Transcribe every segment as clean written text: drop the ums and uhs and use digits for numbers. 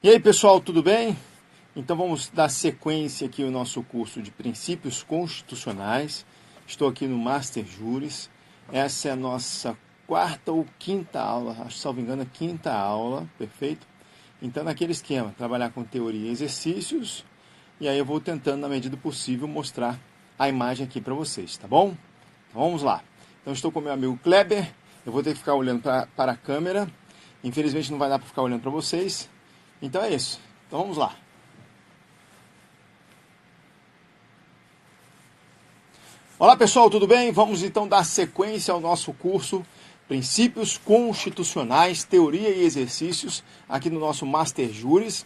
E aí, pessoal, tudo bem? Então vamos dar sequência aqui ao nosso curso de Princípios Constitucionais. Estou aqui no Master Juris. Essa é a nossa quarta ou quinta aula, acho que, salvo engano, a quinta aula, perfeito? Então, naquele esquema, trabalhar com teoria e exercícios, e aí eu vou tentando, na medida do possível, mostrar a imagem aqui para vocês, tá bom? Então vamos lá. Então estou com meu amigo Kleber, eu vou ter que ficar olhando para a câmera, infelizmente não vai dar para ficar olhando para vocês. Então é isso. Então vamos lá. Olá pessoal, tudo bem? Vamos então dar sequência ao nosso curso Princípios Constitucionais, Teoria e Exercícios, aqui no nosso Master Juris.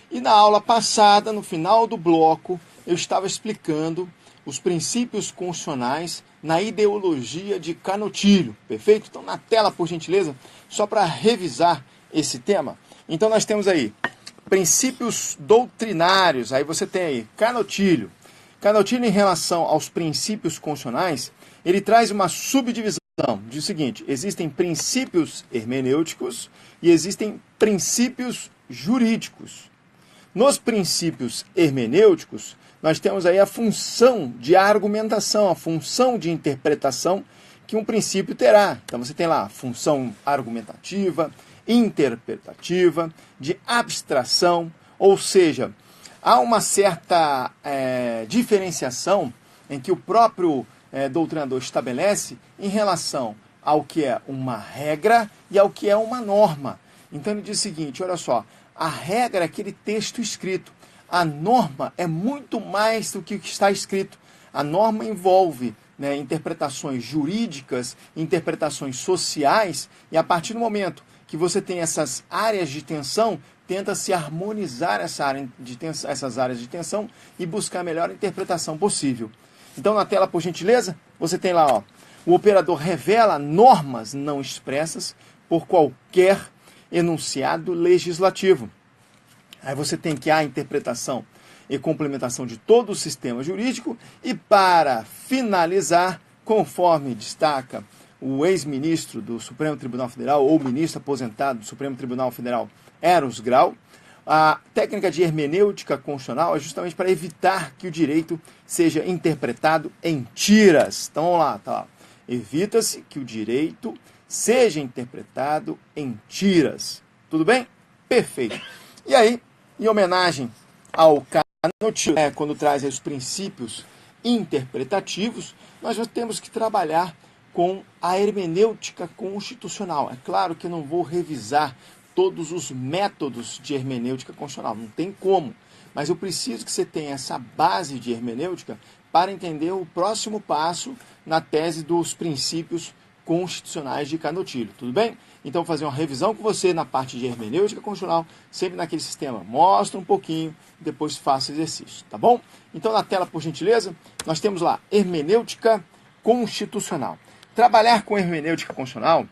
E na aula passada, no final do bloco, eu estava explicando os princípios constitucionais na ideologia de Canutilho, perfeito? Então na tela, por gentileza, só para revisar esse tema. Então nós temos aí princípios doutrinários, aí você tem aí Canutilho. Canutilho, em relação aos princípios constitucionais, ele traz uma subdivisão. Diz o seguinte: existem princípios hermenêuticos e existem princípios jurídicos. Nos princípios hermenêuticos, nós temos aí a função de argumentação, a função de interpretação que um princípio terá. Então você tem lá a função argumentativa, interpretativa, de abstração, ou seja, há uma certa diferenciação em que o próprio doutrinador estabelece em relação ao que é uma regra e ao que é uma norma. Então ele diz o seguinte, olha só, a regra é aquele texto escrito, a norma é muito mais do que o que está escrito. A norma envolve interpretações jurídicas, interpretações sociais, e a partir do momento que você tem essas áreas de tensão, tenta-se harmonizar essas áreas de tensão e buscar a melhor interpretação possível. Então, na tela, por gentileza, você tem lá, ó, o operador revela normas não expressas por qualquer enunciado legislativo. Aí você tem que a interpretação e complementação de todo o sistema jurídico e, para finalizar, conforme destaca o ex-ministro do Supremo Tribunal Federal, ou ministro aposentado do Supremo Tribunal Federal, Eros Grau, a técnica de hermenêutica constitucional é justamente para evitar que o direito seja interpretado em tiras. Então vamos lá, tá lá. Evita-se que o direito seja interpretado em tiras. Tudo bem? Perfeito. E aí, em homenagem ao Canutilho, quando traz os princípios interpretativos, nós já temos que trabalhar com a hermenêutica constitucional. É claro que eu não vou revisar todos os métodos de hermenêutica constitucional, não tem como, mas eu preciso que você tenha essa base de hermenêutica para entender o próximo passo na tese dos princípios constitucionais de Canutilho, tudo bem? Então, vou fazer uma revisão com você na parte de hermenêutica constitucional, sempre naquele sistema, mostra um pouquinho, depois faça exercício, tá bom? Então, na tela, por gentileza, nós temos lá, hermenêutica constitucional. Trabalhar com hermenêutica constitucional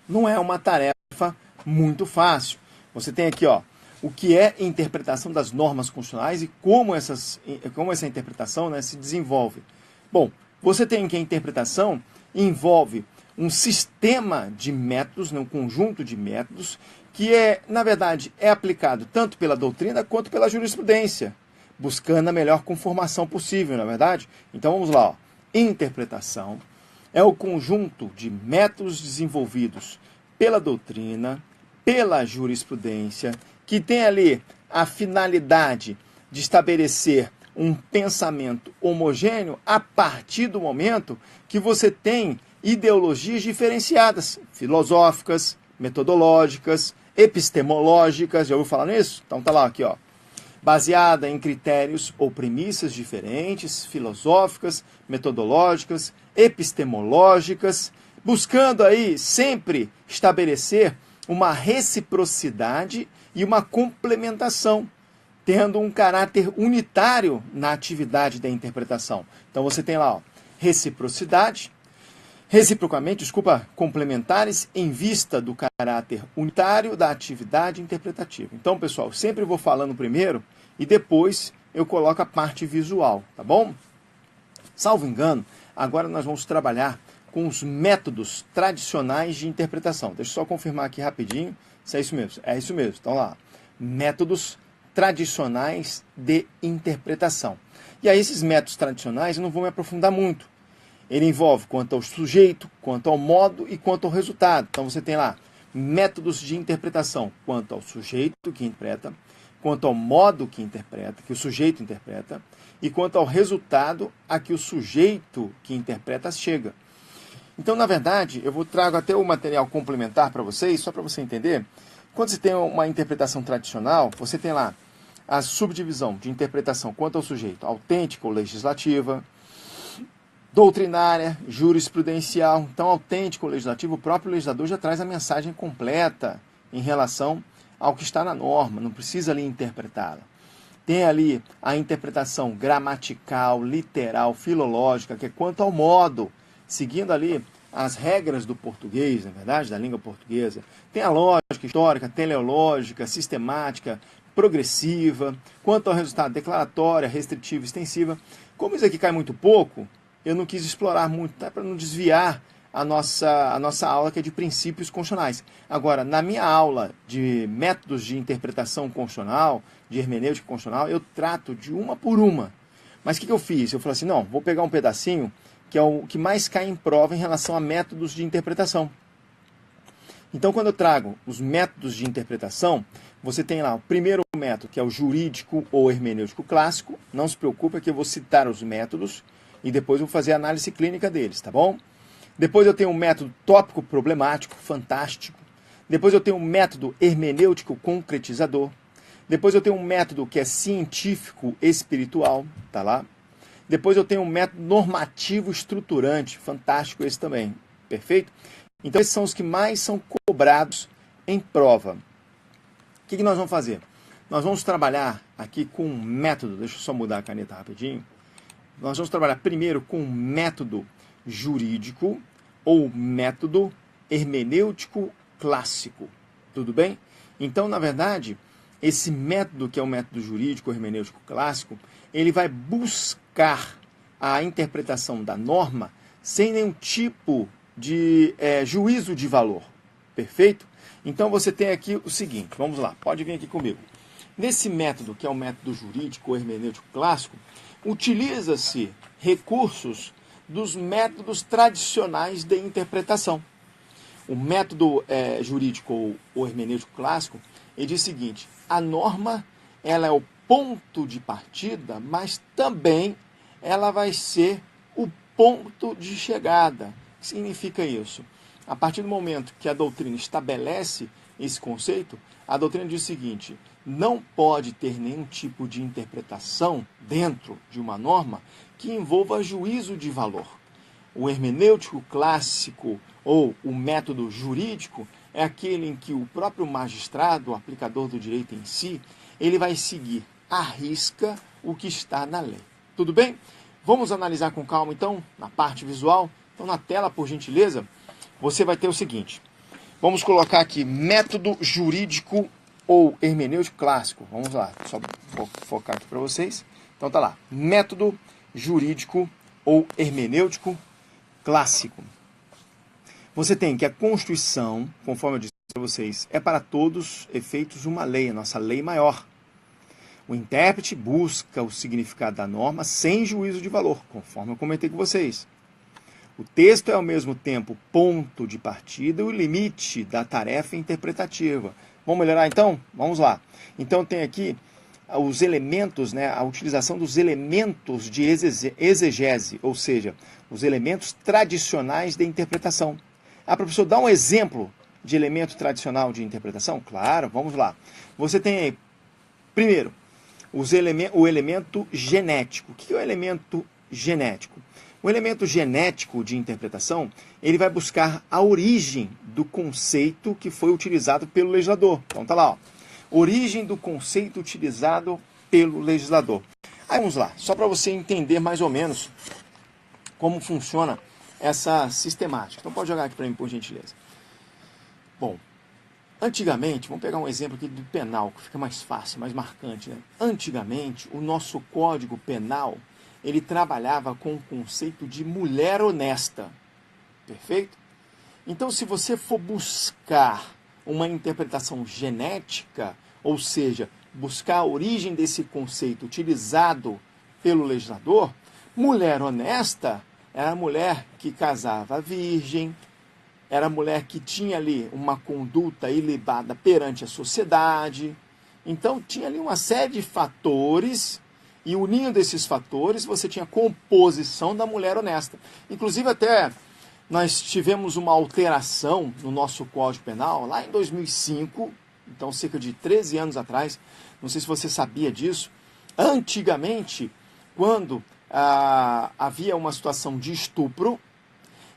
não é uma tarefa muito fácil. Você tem aqui, ó, o que é interpretação das normas constitucionais e como essa interpretação se desenvolve. Bom, você tem que a interpretação envolve um sistema de métodos, um conjunto de métodos, que na verdade, é aplicado tanto pela doutrina quanto pela jurisprudência, buscando a melhor conformação possível, não é verdade? Então vamos lá, ó. Interpretação é o conjunto de métodos desenvolvidos pela doutrina, pela jurisprudência, que tem ali a finalidade de estabelecer um pensamento homogêneo a partir do momento que você tem ideologias diferenciadas, filosóficas, metodológicas, epistemológicas, já ouviu falar nisso? Então tá lá, aqui, ó. Baseada em critérios ou premissas diferentes, filosóficas, metodológicas, epistemológicas, buscando aí sempre estabelecer uma reciprocidade e uma complementação, tendo um caráter unitário na atividade da interpretação. Então você tem lá, ó, complementares em vista do caráter unitário da atividade interpretativa. Então, pessoal, sempre vou falando primeiro e depois eu coloco a parte visual, tá bom? Salvo engano, agora nós vamos trabalhar com os métodos tradicionais de interpretação. Deixa eu só confirmar aqui rapidinho se é isso mesmo. É isso mesmo. Então lá, métodos tradicionais de interpretação. E aí esses métodos tradicionais eu não vou me aprofundar muito. Ele envolve quanto ao sujeito, quanto ao modo e quanto ao resultado. Então você tem lá métodos de interpretação quanto ao sujeito que interpreta, quanto ao modo que interpreta, que o sujeito interpreta, e quanto ao resultado a que o sujeito que interpreta chega. Então, na verdade, trago até o material complementar para vocês, só para você entender. Quando você tem uma interpretação tradicional, você tem lá a subdivisão de interpretação quanto ao sujeito, autêntica ou legislativa, doutrinária, jurisprudencial. Então, autêntico ou legislativo, o próprio legislador já traz a mensagem completa em relação ao que está na norma, não precisa ali interpretá-la. Tem ali a interpretação gramatical, literal, filológica, que é quanto ao modo, seguindo ali as regras do português, na verdade, da língua portuguesa. Tem a lógica histórica, teleológica, sistemática, progressiva. Quanto ao resultado, declaratória, restritiva, extensiva. Como isso aqui cai muito pouco, eu não quis explorar muito, tá? Para não desviar a nossa aula, que é de princípios constitucionais. Agora, na minha aula de métodos de interpretação constitucional, de hermenêutica constitucional, eu trato de uma por uma. Mas o que eu fiz? Eu falei assim, não, vou pegar um pedacinho que é o que mais cai em prova em relação a métodos de interpretação. Então, quando eu trago os métodos de interpretação, você tem lá o primeiro método, que é o jurídico ou hermenêutico clássico. Não se preocupe, que eu vou citar os métodos e depois vou fazer a análise clínica deles, tá bom? Depois eu tenho um método tópico problemático, fantástico. Depois eu tenho um método hermenêutico concretizador. Depois eu tenho um método que é científico espiritual, tá lá. Depois eu tenho um método normativo estruturante, fantástico esse também, perfeito? Então esses são os que mais são cobrados em prova. O que nós vamos fazer? Nós vamos trabalhar aqui com um método, deixa eu só mudar a caneta rapidinho. Nós vamos trabalhar primeiro com um método jurídico ou método hermenêutico clássico, tudo bem? Então, na verdade, esse método, que é o método jurídico hermenêutico clássico, ele vai buscar a interpretação da norma sem nenhum tipo de juízo de valor, perfeito? Então, você tem aqui o seguinte, vamos lá, pode vir aqui comigo. Nesse método, que é o método jurídico ou hermenêutico clássico, utiliza-se recursos dos métodos tradicionais de interpretação. O método jurídico ou hermenêutico clássico, ele diz o seguinte, a norma ela é o ponto de partida, mas também ela vai ser o ponto de chegada. O que significa isso? A partir do momento que a doutrina estabelece esse conceito, a doutrina diz o seguinte, não pode ter nenhum tipo de interpretação dentro de uma norma que envolva juízo de valor. O hermenêutico clássico ou o método jurídico é aquele em que o próprio magistrado, o aplicador do direito em si, ele vai seguir à risca o que está na lei. Tudo bem? Vamos analisar com calma, então, na parte visual. Então, na tela, por gentileza, você vai ter o seguinte. Vamos colocar aqui método jurídico ou hermenêutico clássico. Vamos lá, só vou focar aqui para vocês. Então, tá lá, método jurídico ou hermenêutico clássico. Você tem que a Constituição, conforme eu disse para vocês, é para todos efeitos uma lei, a nossa lei maior. O intérprete busca o significado da norma sem juízo de valor, conforme eu comentei com vocês. O texto é ao mesmo tempo ponto de partida e o limite da tarefa interpretativa. Vamos melhorar então? Vamos lá. Então tem aqui os elementos, né, a utilização dos elementos de exegese, ou seja, os elementos tradicionais de interpretação. Ah, professor, dá um exemplo de elemento tradicional de interpretação? Claro, vamos lá. Você tem aí, primeiro, o elemento genético. O que é o elemento genético? O elemento genético de interpretação, ele vai buscar a origem do conceito que foi utilizado pelo legislador. Então tá lá, ó. Origem do conceito utilizado pelo legislador. Aí vamos lá, só para você entender mais ou menos como funciona essa sistemática. Então pode jogar aqui para mim, por gentileza. Bom, antigamente, vamos pegar um exemplo aqui do penal, que fica mais fácil, mais marcante, né? Antigamente, o nosso Código Penal, ele trabalhava com o conceito de mulher honesta. Perfeito? Então, se você for buscar uma interpretação genética ou seja, buscar a origem desse conceito utilizado pelo legislador, mulher honesta era a mulher que casava virgem, era a mulher que tinha ali uma conduta ilibada perante a sociedade. Então tinha ali uma série de fatores, e unindo esses fatores você tinha a composição da mulher honesta. Inclusive até nós tivemos uma alteração no nosso Código Penal lá em 2005, então cerca de 13 anos atrás, não sei se você sabia disso. Antigamente, quando havia uma situação de estupro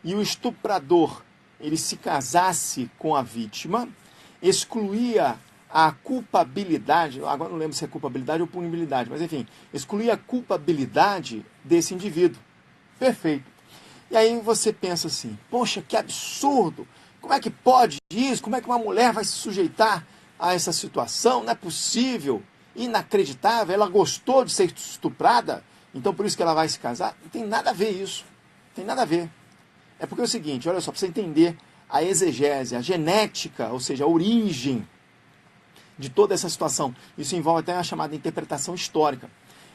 e o estuprador ele se casasse com a vítima, excluía a culpabilidade, agora não lembro se é culpabilidade ou punibilidade, mas enfim, excluía a culpabilidade desse indivíduo. Perfeito. E aí você pensa assim, poxa, que absurdo, como é que pode isso? Como é que uma mulher vai se sujeitar a essa situação? Não é possível, inacreditável, ela gostou de ser estuprada, então por isso que ela vai se casar? Não tem nada a ver isso, não tem nada a ver. É porque é o seguinte, olha só, para você entender a exegese, a genética, ou seja, a origem de toda essa situação, isso envolve até a chamada interpretação histórica.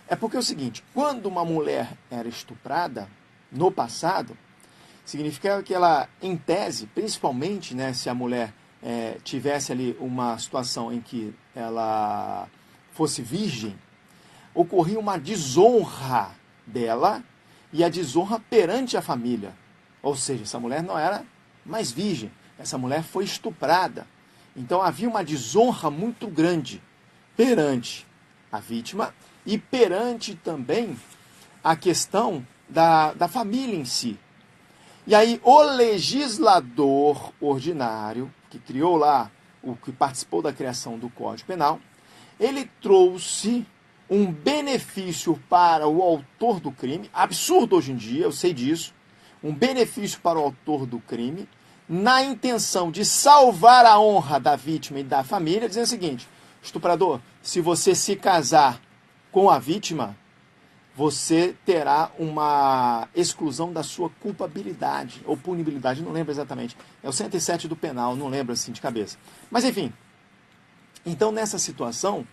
É porque é o seguinte, quando uma mulher era estuprada, no passado, significa que ela, em tese, principalmente, né, se a mulher tivesse ali uma situação em que ela fosse virgem, ocorria uma desonra dela e a desonra perante a família. Ou seja, essa mulher não era mais virgem, essa mulher foi estuprada. Então havia uma desonra muito grande perante a vítima e perante também a questão da família em si. E aí o legislador ordinário, que criou lá, o que participou da criação do Código Penal, ele trouxe um benefício para o autor do crime, absurdo hoje em dia, eu sei disso, um benefício para o autor do crime, na intenção de salvar a honra da vítima e da família, dizendo o seguinte, estuprador, se você se casar com a vítima, você terá uma exclusão da sua culpabilidade, ou punibilidade, não lembro exatamente. É o 107 do penal, não lembro assim de cabeça. Mas enfim, então nessa situação,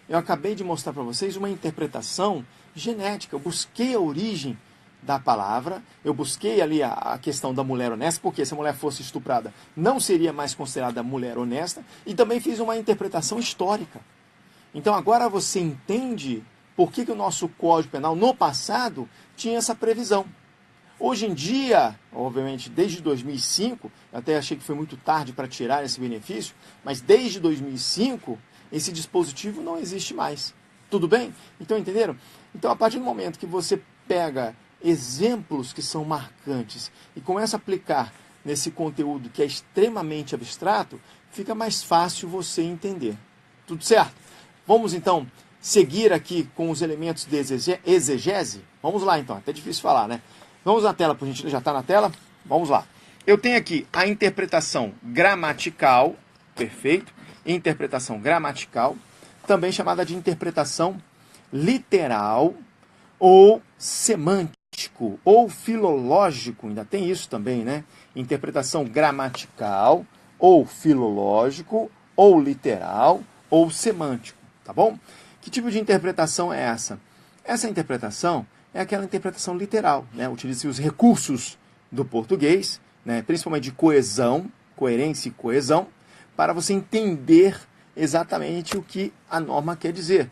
eu acabei de mostrar para vocês uma interpretação genética. Eu busquei a origem da palavra, eu busquei ali a questão da mulher honesta, porque se a mulher fosse estuprada, não seria mais considerada mulher honesta, e também fiz uma interpretação histórica. Então agora você entende por que o nosso Código Penal, no passado, tinha essa previsão. Hoje em dia, obviamente, desde 2005, eu até achei que foi muito tarde para tirar esse benefício, mas desde 2005, esse dispositivo não existe mais. Tudo bem? Então, entenderam? Então, a partir do momento que você pega exemplos que são marcantes e começa a aplicar nesse conteúdo que é extremamente abstrato, fica mais fácil você entender. Tudo certo? Vamos, então, seguir aqui com os elementos de exegese? Vamos lá, então. Até difícil falar, né? Vamos na tela, por gentileza. Já está na tela? Vamos lá. Eu tenho aqui a interpretação gramatical, perfeito? Interpretação gramatical, também chamada de interpretação literal ou semântico ou filológico, ainda tem isso também, né? Interpretação gramatical ou filológico ou literal ou semântico, tá bom? Que tipo de interpretação é essa? Essa interpretação é aquela interpretação literal, né? Utiliza os recursos do português, né? Principalmente de coesão, coerência e coesão, para você entender exatamente o que a norma quer dizer.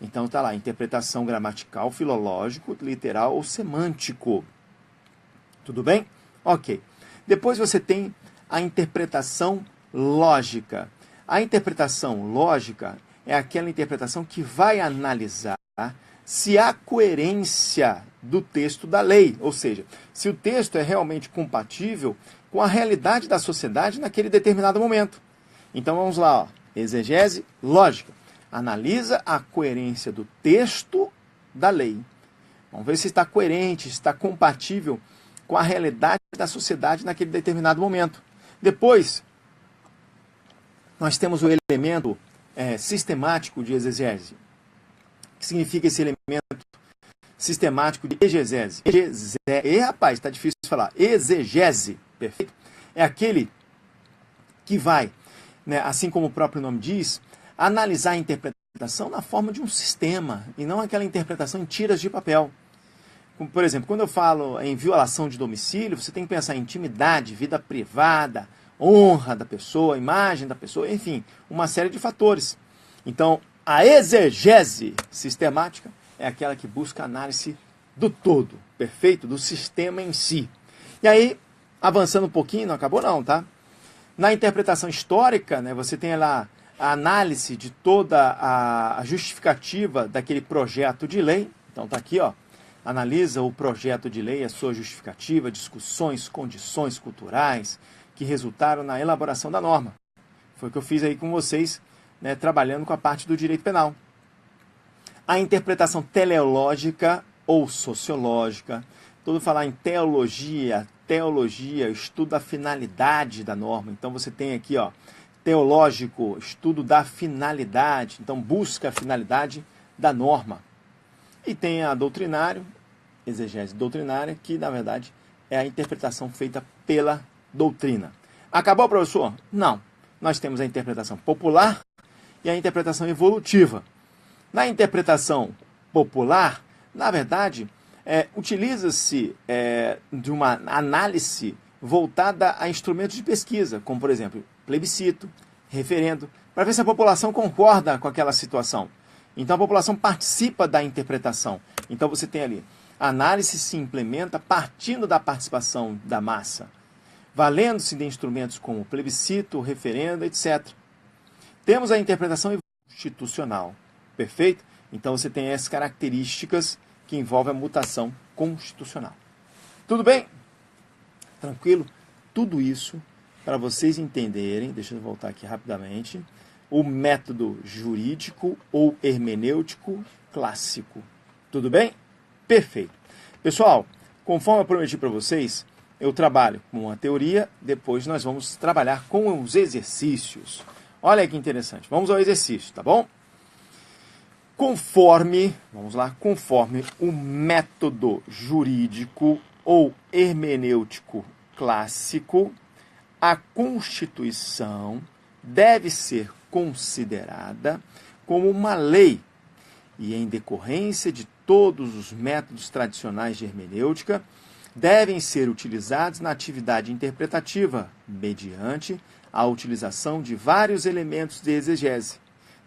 Então está lá, interpretação gramatical, filológico, literal ou semântico. Tudo bem? Ok. Depois você tem a interpretação lógica. A interpretação lógica é aquela interpretação que vai analisar se há coerência do texto da lei, ou seja, se o texto é realmente compatível com a realidade da sociedade naquele determinado momento. Então vamos lá, ó. Exegese lógica. Analisa a coerência do texto da lei. Vamos ver se está coerente, se está compatível com a realidade da sociedade naquele determinado momento. Depois, nós temos o elemento sistemático de exegese. O que significa esse elemento sistemático de exegese? Rapaz, está difícil de falar. Exegese, perfeito? É aquele que vai, né, assim como o próprio nome diz, analisar a interpretação na forma de um sistema, e não aquela interpretação em tiras de papel. Como, por exemplo, quando eu falo em violação de domicílio, você tem que pensar em intimidade, vida privada, honra da pessoa, imagem da pessoa, enfim, uma série de fatores. Então, a exegese sistemática é aquela que busca a análise do todo, perfeito? Do sistema em si. E aí, avançando um pouquinho, não acabou não, tá? Na interpretação histórica, né, você tem lá a análise de toda a justificativa daquele projeto de lei. Então tá aqui, ó, analisa o projeto de lei, a sua justificativa, discussões, condições culturais que resultaram na elaboração da norma. Foi o que eu fiz aí com vocês, né, trabalhando com a parte do direito penal. A interpretação teleológica ou sociológica, todo falar em teologia, estudo da finalidade da norma. Então você tem aqui, ó, teológico, estudo da finalidade, então busca a finalidade da norma. E tem a doutrinário, exegese doutrinária, que na verdade é a interpretação feita pela doutrina. Acabou, professor? Não. Nós temos a interpretação popular e a interpretação evolutiva. Na interpretação popular, na verdade, utiliza-se de uma análise voltada a instrumentos de pesquisa, como, por exemplo, plebiscito, referendo, para ver se a população concorda com aquela situação. Então, a população participa da interpretação. Então, você tem ali, a análise se implementa partindo da participação da massa, valendo-se de instrumentos como plebiscito, referendo, etc. Temos a interpretação constitucional, perfeito? Então, você tem as características que envolvem a mutação constitucional. Tudo bem? Tranquilo? Tudo isso para vocês entenderem, deixa eu voltar aqui rapidamente, o método jurídico ou hermenêutico clássico. Tudo bem? Perfeito. Pessoal, conforme eu prometi para vocês, eu trabalho com a teoria, depois nós vamos trabalhar com os exercícios. Olha que interessante. Vamos ao exercício, tá bom? Conforme o método jurídico ou hermenêutico clássico, a Constituição deve ser considerada como uma lei e, em decorrência de todos os métodos tradicionais de hermenêutica, devem ser utilizados na atividade interpretativa, mediante a utilização de vários elementos de exegese,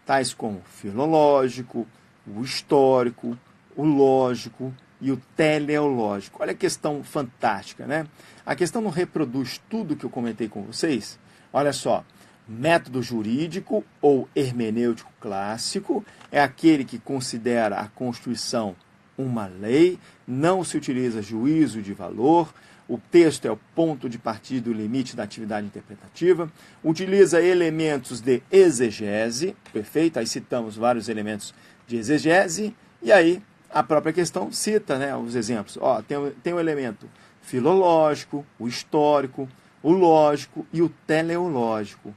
tais como o filológico, o histórico, o lógico e o teleológico. Olha a questão fantástica, né? A questão não reproduz tudo que eu comentei com vocês? Olha só, método jurídico ou hermenêutico clássico é aquele que considera a Constituição uma lei, não se utiliza juízo de valor, o texto é o ponto de partida e o limite da atividade interpretativa, utiliza elementos de exegese, perfeito? Aí citamos vários elementos de exegese, e aí a própria questão cita, né, os exemplos. Ó, tem o elemento filológico, o histórico, o lógico e o teleológico.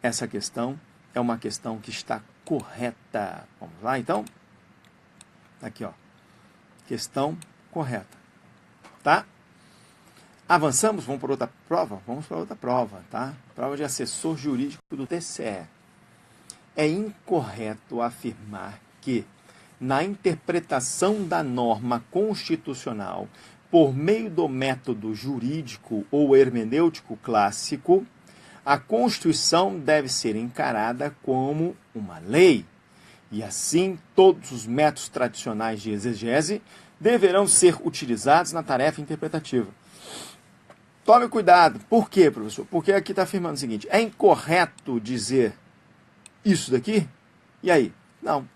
Essa questão é uma questão que está correta. Vamos lá, então? Aqui, ó. Questão correta. Tá? Avançamos? Vamos para outra prova? Vamos para outra prova, tá? Prova de assessor jurídico do TCE. É incorreto afirmar que, na interpretação da norma constitucional, por meio do método jurídico ou hermenêutico clássico, a Constituição deve ser encarada como uma lei, e assim todos os métodos tradicionais de exegese deverão ser utilizados na tarefa interpretativa. Tome cuidado. Por quê, professor? Porque aqui está afirmando o seguinte, é incorreto dizer isso daqui? E aí? Não.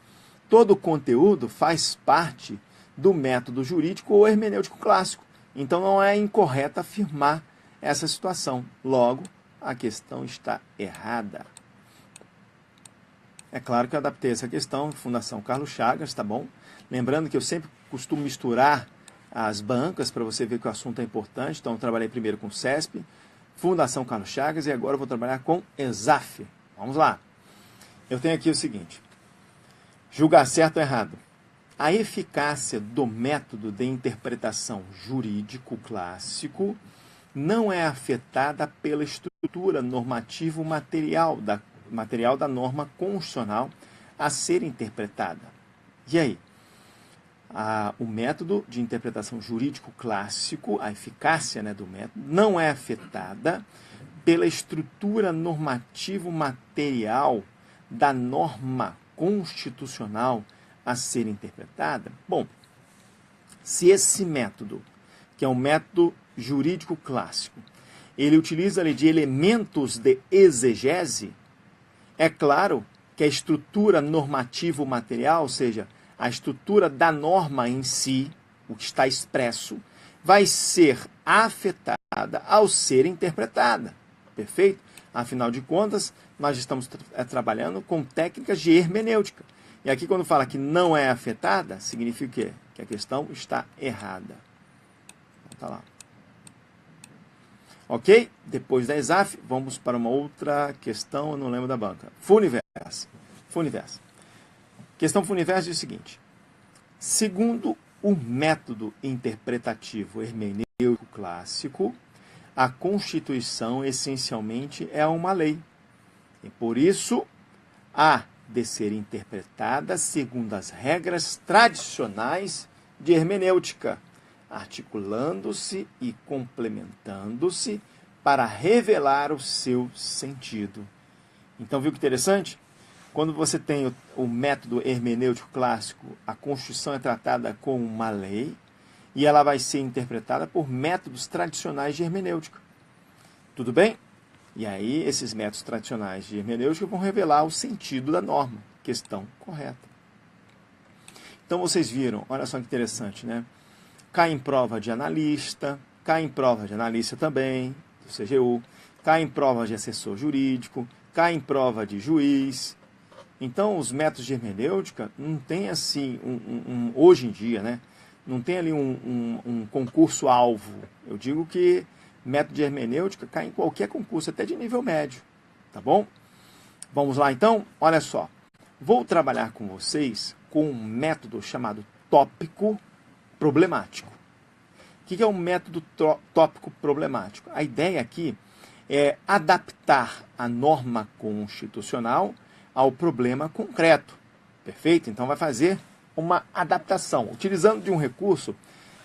Todo o conteúdo faz parte do método jurídico ou hermenêutico clássico. Então não é incorreto afirmar essa situação. Logo, a questão está errada. É claro que eu adaptei essa questão, Fundação Carlos Chagas, tá bom? Lembrando que eu sempre costumo misturar as bancas para você ver que o assunto é importante. Então eu trabalhei primeiro com CESP, Fundação Carlos Chagas e agora eu vou trabalhar com ESAF. Vamos lá. Eu tenho aqui o seguinte, julgar certo ou errado. A eficácia do método de interpretação jurídico clássico não é afetada pela estrutura normativo-material da material da norma constitucional a ser interpretada. E aí? O método de interpretação jurídico clássico, a eficácia, né, do método, não é afetada pela estrutura normativo-material da norma constitucional a ser interpretada? Bom, se esse método, que é um método jurídico clássico, ele utiliza ali de elementos de exegese, é claro que a estrutura normativo-material, ou seja, a estrutura da norma em si, o que está expresso, vai ser afetada ao ser interpretada. Perfeito? Afinal de contas, nós estamos trabalhando com técnicas de hermenêutica. E aqui, quando fala que não é afetada, significa o quê? Que a questão está errada. Então, tá lá. Ok? Depois da ESAF, vamos para uma outra questão, eu não lembro da banca. Funiverso. Questão Funiverso diz o seguinte: segundo o método interpretativo hermenêutico clássico, a Constituição essencialmente é uma lei. E por isso, há de ser interpretada segundo as regras tradicionais de hermenêutica, articulando-se e complementando-se para revelar o seu sentido. Então, viu que interessante? Quando você tem o método hermenêutico clássico, a Constituição é tratada como uma lei e ela vai ser interpretada por métodos tradicionais de hermenêutica. Tudo bem? E aí, esses métodos tradicionais de hermenêutica vão revelar o sentido da norma. Questão correta. Então, vocês viram, olha só que interessante, né? Cai em prova de analista, cai em prova de analista também, do CGU, cai em prova de assessor jurídico, cai em prova de juiz. Então, os métodos de hermenêutica não tem assim, hoje em dia, né? Não tem ali um concurso-alvo. Eu digo que método de hermenêutica cai em qualquer concurso, até de nível médio. Tá bom? Vamos lá, então? Olha só. Vou trabalhar com vocês com um método chamado tópico problemático. O que é um método tópico problemático? A ideia aqui é adaptar a norma constitucional ao problema concreto. Perfeito? Então vai fazer uma adaptação, utilizando de um recurso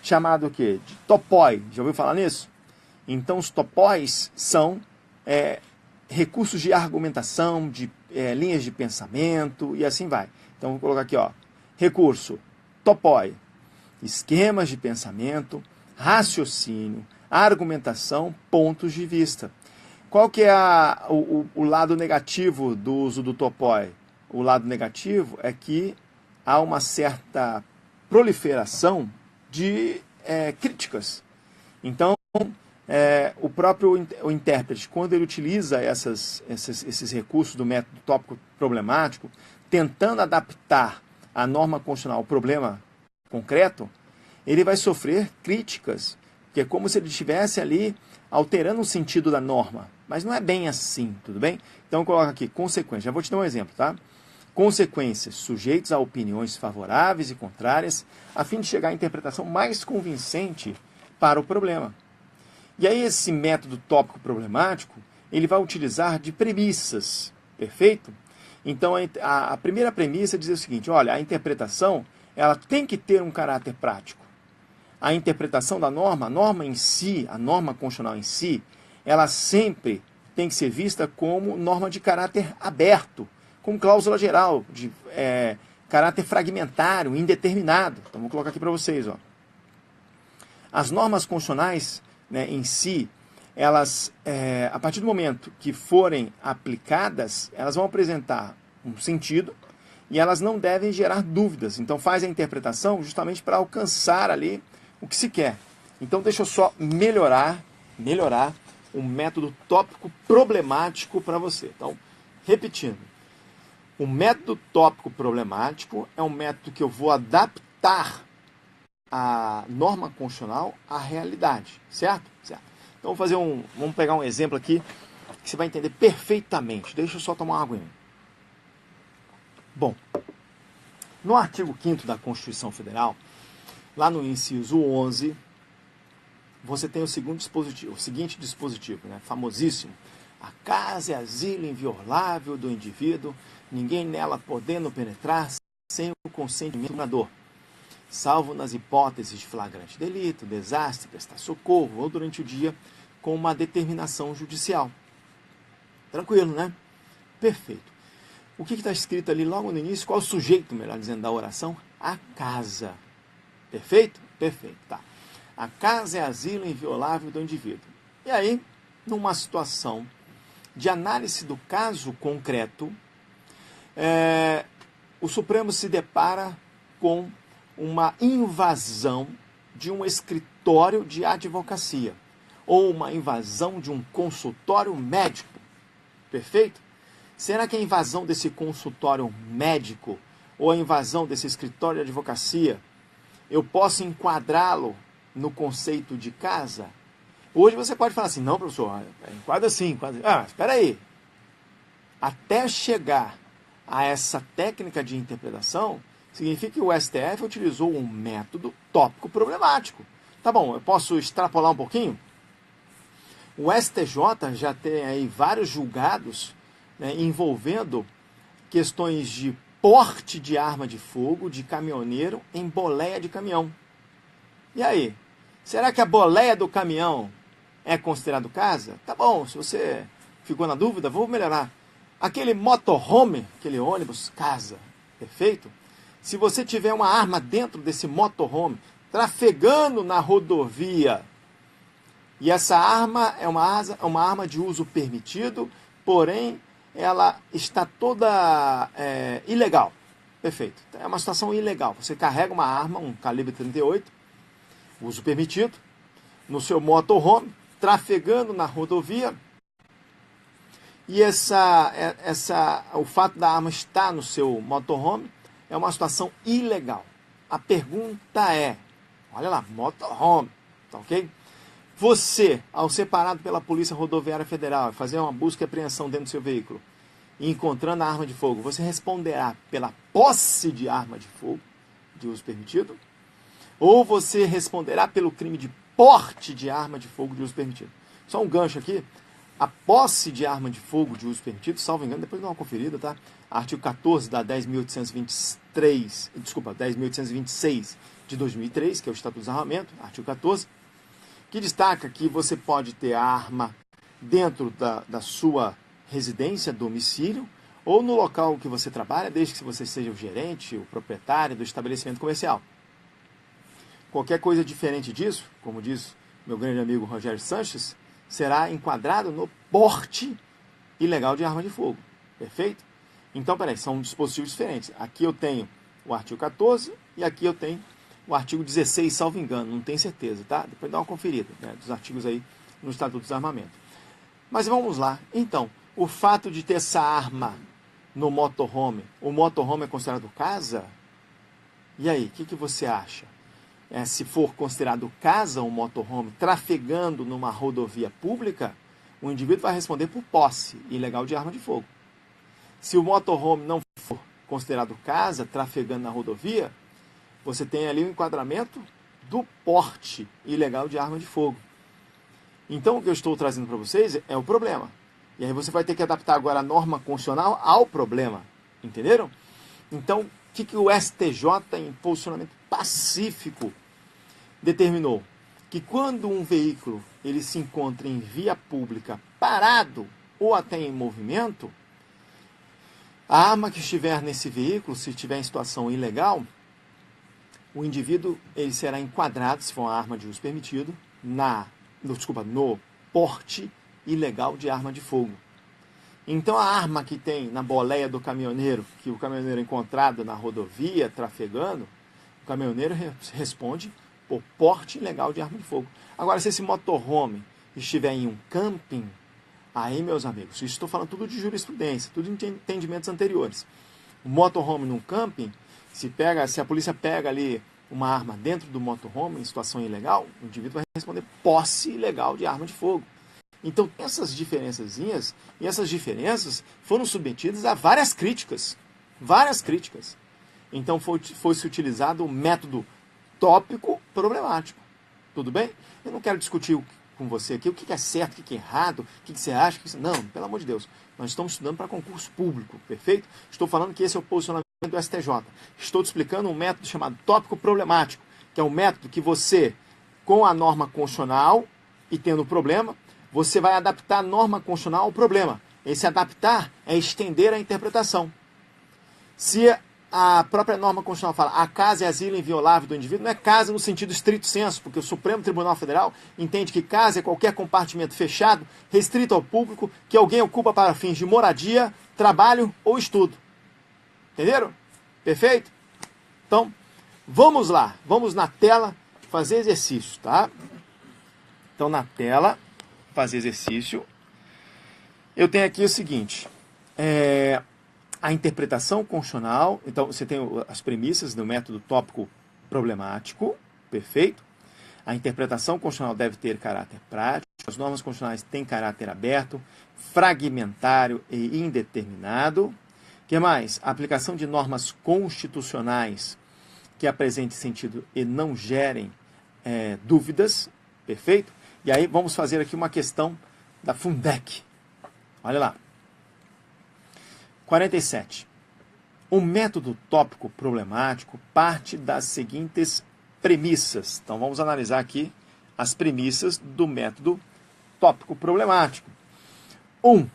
chamado o quê? De topoi. Já ouviu falar nisso? Então os topóis são recursos de argumentação, de linhas de pensamento e assim vai. Então vou colocar aqui, ó, recurso topoi, esquemas de pensamento, raciocínio, argumentação, pontos de vista. Qual que é o lado negativo do uso do topoi? O lado negativo é que há uma certa proliferação de críticas. Então, o próprio intérprete, quando ele utiliza esses recursos do método tópico problemático, tentando adaptar a norma constitucional ao problema concreto, ele vai sofrer críticas, que é como se ele estivesse ali alterando o sentido da norma. Mas não é bem assim, tudo bem? Então, coloca aqui, consequência. Já vou te dar um exemplo, tá? Consequências sujeitos a opiniões favoráveis e contrárias, a fim de chegar à interpretação mais convincente para o problema. E aí esse método tópico problemático, ele vai utilizar de premissas, perfeito? Então a primeira premissa diz o seguinte, olha, a interpretação, ela tem que ter um caráter prático. A interpretação da norma, a norma em si, a norma constitucional em si, ela sempre tem que ser vista como norma de caráter aberto, com cláusula geral, de caráter fragmentário, indeterminado. Então, vou colocar aqui para vocês. Ó. As normas constitucionais, né, em si, elas, a partir do momento que forem aplicadas, elas vão apresentar um sentido e elas não devem gerar dúvidas. Então, faz a interpretação justamente para alcançar ali o que se quer. Então, deixa eu só melhorar um método tópico problemático para você. Então, repetindo. O método tópico problemático é um método que eu vou adaptar a norma constitucional à realidade, certo? Certo. Então vamos pegar um exemplo aqui que você vai entender perfeitamente. Deixa eu só tomar uma aguinha. Bom, no artigo 5º da Constituição Federal, lá no inciso 11, você tem o seguinte dispositivo, né, famosíssimo, A casa é asilo inviolável do indivíduo, ninguém nela podendo penetrar sem o consentimento do morador, salvo nas hipóteses de flagrante delito, desastre, prestar socorro ou durante o dia com uma determinação judicial. Tranquilo, né? Perfeito. O que está escrito ali logo no início? Qual é o sujeito, melhor dizendo, da oração? A casa. Perfeito? Perfeito, tá. A casa é asilo inviolável do indivíduo. E aí, numa situação de análise do caso concreto, o Supremo se depara com uma invasão de um escritório de advocacia ou uma invasão de um consultório médico. Perfeito? Será que a invasão desse consultório médico ou a invasão desse escritório de advocacia, eu posso enquadrá-lo no conceito de casa? Hoje você pode falar assim, não, professor, enquadra sim, enquadra. Ah, espera aí. Até chegar a essa técnica de interpretação, significa que o STF utilizou um método tópico problemático. Tá bom, eu posso extrapolar um pouquinho? O STJ já tem aí vários julgados, né, envolvendo questões de porte de arma de fogo de caminhoneiro em boleia de caminhão. E aí? Será que a boleia do caminhão é considerado casa? Tá bom, se você ficou na dúvida, vou melhorar. Aquele motorhome, aquele ônibus, casa, perfeito? Se você tiver uma arma dentro desse motorhome, trafegando na rodovia, e essa arma é uma arma de uso permitido, porém ela está toda ilegal. Perfeito. É uma situação ilegal. Você carrega uma arma, um calibre 38, uso permitido, no seu motorhome, trafegando na rodovia, e o fato da arma estar no seu motorhome é uma situação ilegal. A pergunta é, olha lá, motorhome, tá ok? Você, ao ser parado pela Polícia Rodoviária Federal e fazer uma busca e apreensão dentro do seu veículo, e encontrando a arma de fogo, você responderá pela posse de arma de fogo, de uso permitido, ou você responderá pelo crime de porte de arma de fogo de uso permitido. Só um gancho aqui, a posse de arma de fogo de uso permitido, salvo engano, depois dá uma conferida, tá? Artigo 14 da 10.826 de 2003, que é o Estatuto do Desarmamento, artigo 14, que destaca que você pode ter a arma dentro da sua residência, domicílio, ou no local que você trabalha, desde que você seja o gerente, o proprietário do estabelecimento comercial. Qualquer coisa diferente disso, como diz meu grande amigo Rogério Sanches, será enquadrado no porte ilegal de arma de fogo. Perfeito? Então, peraí, são dispositivos diferentes. Aqui eu tenho o artigo 14 e aqui eu tenho o artigo 16, salvo engano, não tenho certeza, tá? Depois dá uma conferida, né, dos artigos aí no Estatuto do Desarmamento. Mas vamos lá. Então, o fato de ter essa arma no motorhome, o motorhome é considerado casa? E aí, o que você acha? Se for considerado casa um motorhome trafegando numa rodovia pública, o indivíduo vai responder por posse ilegal de arma de fogo. Se o motorhome não for considerado casa, trafegando na rodovia, você tem ali o enquadramento do porte ilegal de arma de fogo. Então, o que eu estou trazendo para vocês é o problema. E aí você vai ter que adaptar agora a norma constitucional ao problema. Entenderam? Então, o que o STJ, em posicionamento pacífico, determinou? Que quando um veículo ele se encontra em via pública parado ou até em movimento, a arma que estiver nesse veículo, se estiver em situação ilegal, o indivíduo ele será enquadrado, se for uma arma de uso permitido, no porte ilegal de arma de fogo. Então a arma que tem na boleia do caminhoneiro, que o caminhoneiro é encontrado na rodovia, trafegando, o caminhoneiro responde por porte ilegal de arma de fogo. Agora, se esse motorhome estiver em um camping, aí, meus amigos, isso estou falando tudo de jurisprudência, tudo de entendimentos anteriores. O motorhome num camping, se a polícia pega ali uma arma dentro do motorhome em situação ilegal, o indivíduo vai responder posse ilegal de arma de fogo. Então, tem essas diferençazinhas, e essas diferenças foram submetidas a várias críticas. Várias críticas. Então, foi-se utilizado o método tópico problemático. Tudo bem? Eu não quero discutir com você aqui o que é certo, o que é errado, o que você acha. Não, pelo amor de Deus. Nós estamos estudando para concurso público, perfeito? Estou falando que esse é o posicionamento do STJ. Estou te explicando um método chamado tópico problemático, que é um método que você, com a norma constitucional e tendo problema, você vai adaptar a norma constitucional ao problema. Esse adaptar é estender a interpretação. Se a própria norma constitucional fala a casa é asilo inviolável do indivíduo, não é casa no sentido estrito senso, porque o Supremo Tribunal Federal entende que casa é qualquer compartimento fechado, restrito ao público, que alguém ocupa para fins de moradia, trabalho ou estudo. Entenderam? Perfeito? Então, vamos lá. Vamos na tela fazer exercício, tá? Então, na tela, fazer exercício. Eu tenho aqui o seguinte. A interpretação constitucional. Então, você tem as premissas do método tópico problemático. Perfeito? A interpretação constitucional deve ter caráter prático. As normas constitucionais têm caráter aberto, fragmentário e indeterminado. O que mais? A aplicação de normas constitucionais que apresentem sentido e não gerem dúvidas. Perfeito? E aí vamos fazer aqui uma questão da Fundec. Olha lá. 47. O método tópico problemático parte das seguintes premissas. Então vamos analisar aqui as premissas do método tópico problemático. 1.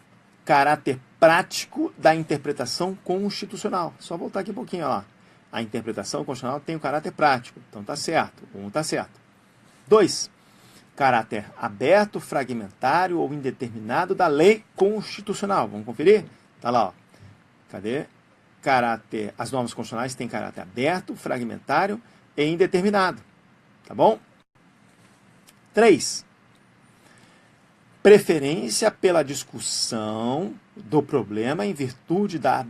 Caráter prático da interpretação constitucional. Só voltar aqui um pouquinho, olha lá. A interpretação constitucional tem o caráter prático. Então tá certo. 1 tá certo. 2. Caráter aberto, fragmentário ou indeterminado da lei constitucional. Vamos conferir? Tá lá, ó. Cadê? As normas constitucionais têm caráter aberto, fragmentário e indeterminado. Tá bom? 3. Preferência pela discussão do problema em virtude da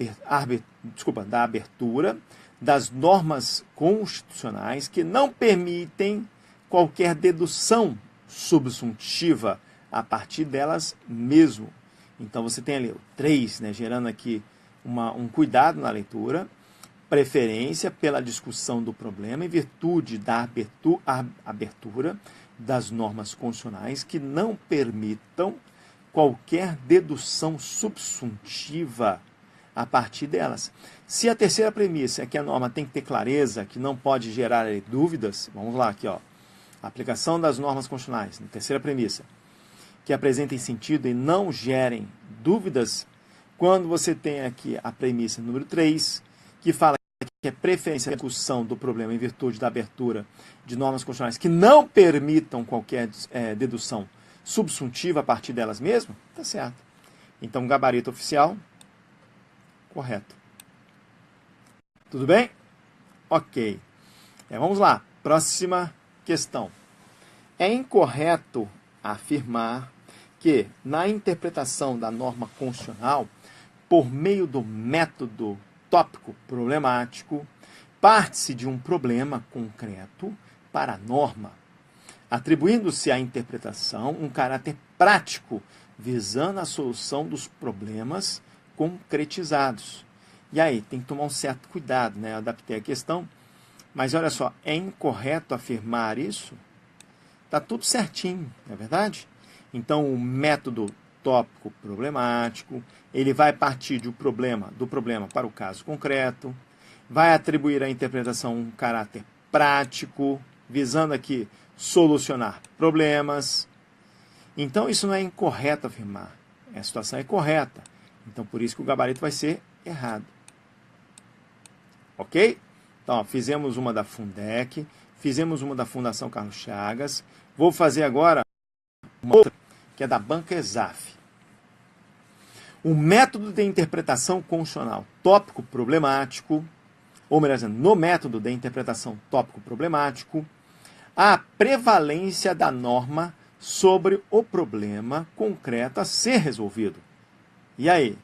abertura das normas constitucionais que não permitem qualquer dedução subsuntiva a partir delas mesmo. Então você tem ali o 3, né, gerando aqui um cuidado na leitura. Preferência pela discussão do problema em virtude da abertura das normas constitucionais que não permitam qualquer dedução subsuntiva a partir delas. Se a terceira premissa é que a norma tem que ter clareza, que não pode gerar dúvidas, vamos lá aqui, ó. Aplicação das normas constitucionais, terceira premissa, que apresentem sentido e não gerem dúvidas, quando você tem aqui a premissa número 3, que fala que é preferência a discussão do problema em virtude da abertura de normas constitucionais que não permitam qualquer dedução subsuntiva a partir delas mesmas, tá certo. Então, gabarito oficial, correto. Tudo bem? Ok. Vamos lá, próxima questão. É incorreto afirmar que, na interpretação da norma constitucional, por meio do método tópico problemático, parte-se de um problema concreto para a norma, atribuindo-se à interpretação um caráter prático, visando a solução dos problemas concretizados. E aí, tem que tomar um certo cuidado, né? Eu adaptei a questão, mas olha só, é incorreto afirmar isso? Está tudo certinho, não é verdade? Então, o método tópico problemático, ele vai partir do problema para o caso concreto, vai atribuir à interpretação um caráter prático, visando aqui solucionar problemas. Então, isso não é incorreto afirmar. A situação é correta. Então, por isso que o gabarito vai ser errado. Ok? Então, ó, fizemos uma da Fundec, fizemos uma da Fundação Carlos Chagas. Vou fazer agora uma outra, que é da Banca Exaf. O método de interpretação constitucional tópico problemático, ou melhor dizendo, no método de interpretação tópico problemático, a prevalência da norma sobre o problema concreto a ser resolvido. E aí?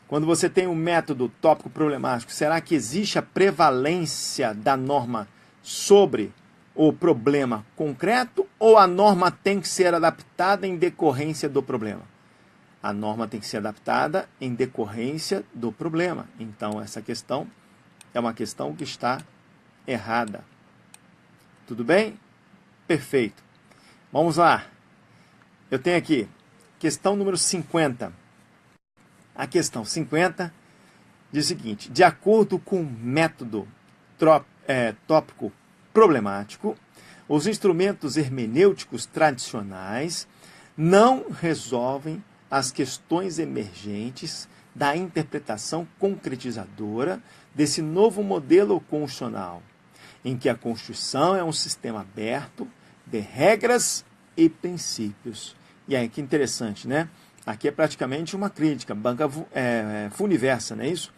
Quando você tem um método tópico problemático, será que existe a prevalência da norma sobre o problema concreto ou a norma tem que ser adaptada em decorrência do problema? A norma tem que ser adaptada em decorrência do problema. Então, essa questão é uma questão que está errada. Tudo bem? Perfeito. Vamos lá. eu tenho aqui questão número 50. A questão 50 diz o seguinte: de acordo com o método tópico problemático, os instrumentos hermenêuticos tradicionais não resolvem as questões emergentes da interpretação concretizadora desse novo modelo constitucional, em que a Constituição é um sistema aberto de regras e princípios. E aí, que interessante, né? Aqui é praticamente uma crítica, banca funiversa, não é isso?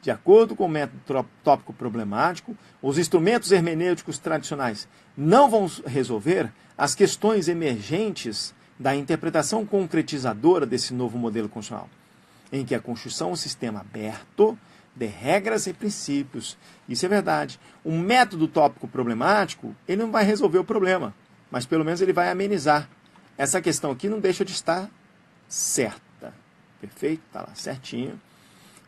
De acordo com o método tópico problemático, os instrumentos hermenêuticos tradicionais não vão resolver as questões emergentes da interpretação concretizadora desse novo modelo constitucional, em que a Constituição é um sistema aberto de regras e princípios. Isso é verdade. O método tópico problemático, ele não vai resolver o problema, mas pelo menos ele vai amenizar. Essa questão aqui não deixa de estar certa. Perfeito? Está lá certinho.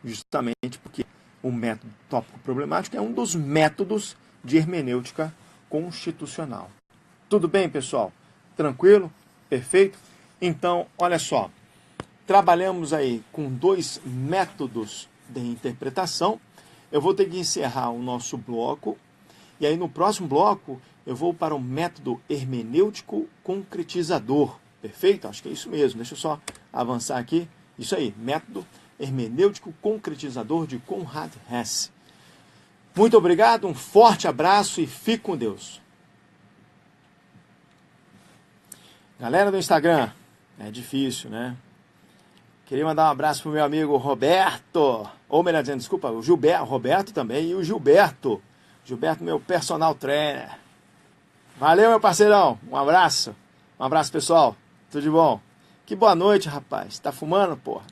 Justamente porque o método tópico problemático é um dos métodos de hermenêutica constitucional. Tudo bem, pessoal? Tranquilo? Perfeito? Então, olha só. Trabalhamos aí com 2 métodos de interpretação. Eu vou ter que encerrar o nosso bloco. E aí, no próximo bloco, eu vou para o método hermenêutico concretizador. Perfeito? Acho que é isso mesmo. Deixa eu só avançar aqui. Isso aí, método hermenêutico concretizador de Konrad Hesse. Muito obrigado, um forte abraço e fique com Deus. Galera do Instagram, é difícil, né? Queria mandar um abraço pro meu amigo Roberto, ou melhor dizendo, desculpa, o Gilberto, Roberto também, e o Gilberto. Gilberto, meu personal trainer. Valeu, meu parceirão, um abraço. Um abraço, pessoal. Tudo de bom? Que boa noite, rapaz. Tá fumando, porra?